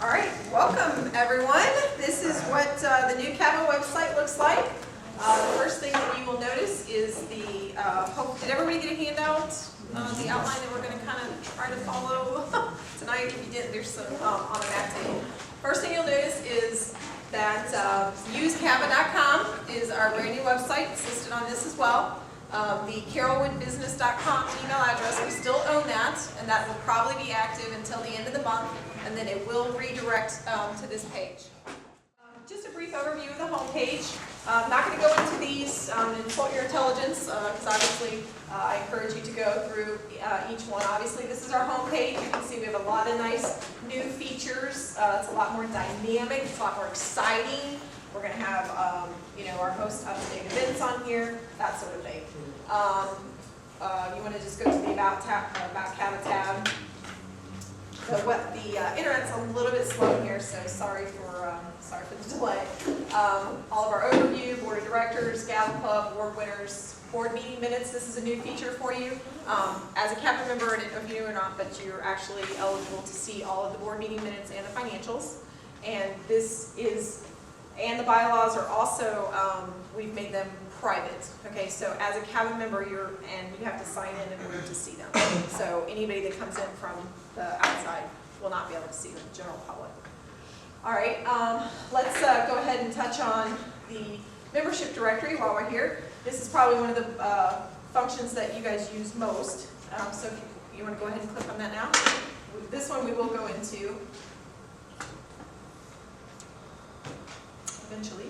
All right, welcome everyone. This is what the new CABA website looks like. The first thing that you will notice is the, did everybody get a handout? The outline that we're going to kind of try to follow tonight. If you didn't, there's some on the back table. First thing you'll notice is that usecaba.com is our brand new website. It's listed on this as well. The carolwoodbusiness.com email address, we still own that, and that will probably be active until the end of the month, and then it will redirect to this page. Just a brief overview of the home page. I'm not going to go into these and quote your intelligence, because obviously I encourage you to go through each one. Obviously, this is our home page. You can see we have a lot of nice new features. It's a lot more dynamic. It's a lot more exciting. We're going to have, our most up-to-date events on here, that sort of thing. You want to just go to the About CABA tab. The internet's a little bit slow here, so sorry for the delay. All of our overview, board of directors, gala club, award winners, board meeting minutes. This is a new feature for you. As a CABA member, and if you or not, but you're actually eligible to see all of the board meeting minutes and the financials. And and the bylaws are also, we've made them private. Okay, so as a CABA member, you have to sign in order to see them. So anybody that comes in from the outside will not be able to see them, the general public. All right, let's go ahead and touch on the membership directory while we're here. This is probably one of the functions that you guys use most. So if you want to go ahead and click on that now. This one we will go into eventually.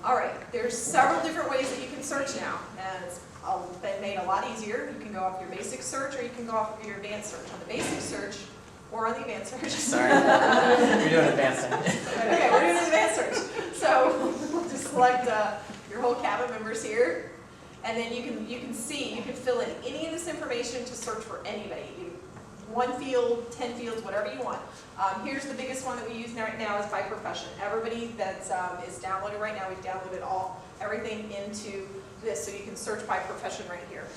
All right, there's several different ways that you can search now, and it's been made a lot easier. You can go off your basic search, or you can go off your advanced search. On the basic search, or on the advanced search. Sorry, you're doing advanced search. Okay, we're doing advanced search. So we'll just select your whole CABA members here, and then you can fill in any of this information to search for anybody. One field, 10 fields, whatever you want. Here's the biggest one that we use right now is by profession. Everybody that is downloaded right now, we've downloaded everything into this, so you can search by profession right here.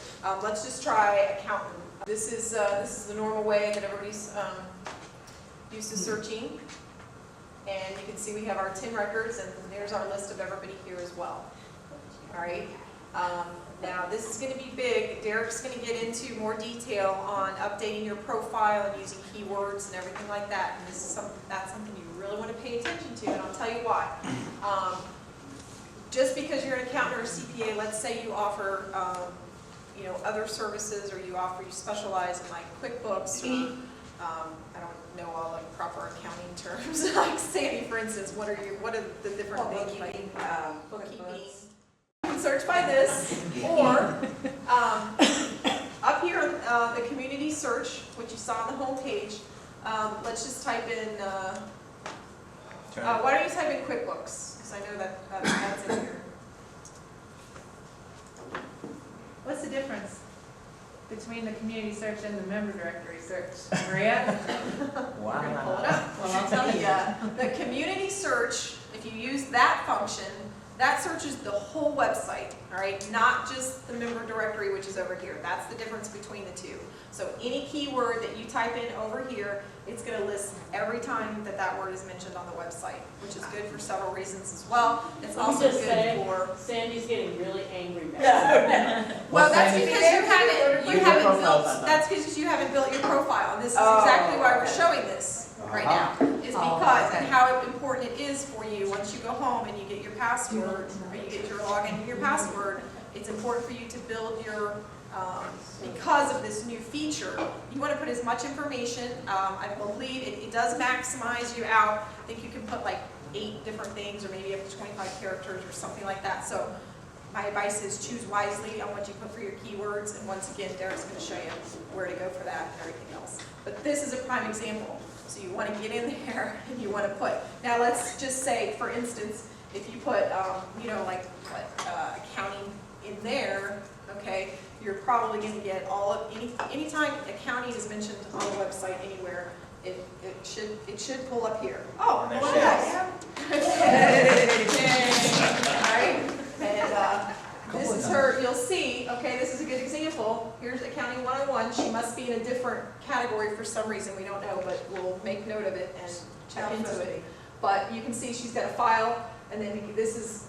Let's just try accountant. This is the normal way that everybody's used to searching. And you can see we have our 10 records, and there's our list of everybody here as well. All right. Now this is going to be big. Derek's going to get into more detail on updating your profile and using keywords and everything like that. And that's something you really want to pay attention to, and I'll tell you why. Just because you're an accountant or a CPA, let's say you offer other services, or you specialize in like QuickBooks, or I don't know all the proper accounting terms. Like Sandy, for instance, what are the different things like bookkeeping? You can search by this, or up here on the community search, which you saw on the home page. Let's just type in. Why don't you type in QuickBooks? Because I know that's in here. What's the difference between the community search and the member directory search, Maria? Wow. We're going to pull it up. Well, I'll tell you. The community search, if you use that function, that searches the whole website, all right? Not just the member directory, which is over here. That's the difference between the two. So any keyword that you type in over here, it's going to list every time that word is mentioned on the website, which is good for several reasons as well. It's also good for... Sandy's getting really angry now. Well, that's because you haven't built your profile, and this is exactly why we're showing this right now, is because and how important it is for you once you go home and you get your password, or you get your login and your password. It's important for you to build your, because of this new feature, you want to put as much information. I believe it does maximize you out. I think you can put like 8 different things, or maybe up to 25 characters or something like that. So my advice is choose wisely on what you put for your keywords, and once again, Derek's going to show you where to go for that and everything else. But this is a prime example. So you want to get in there and you want to put. Now let's just say, for instance, if you put, accounting in there, okay, you're probably going to get all of anytime accounting is mentioned on the website anywhere, it should pull up here. Oh, look at that. All right, and This is her, you'll see, okay, this is a good example. Here's Accounting 101. She must be in a different category for some reason, we don't know, but we'll make note of it and check into it. But you can see she's got a file, and then this is,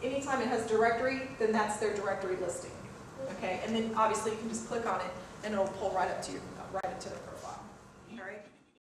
anytime it has directory, then that's their directory listing. Okay, and then obviously you can just click on it, and it'll pull right up to you, right into the profile. All right.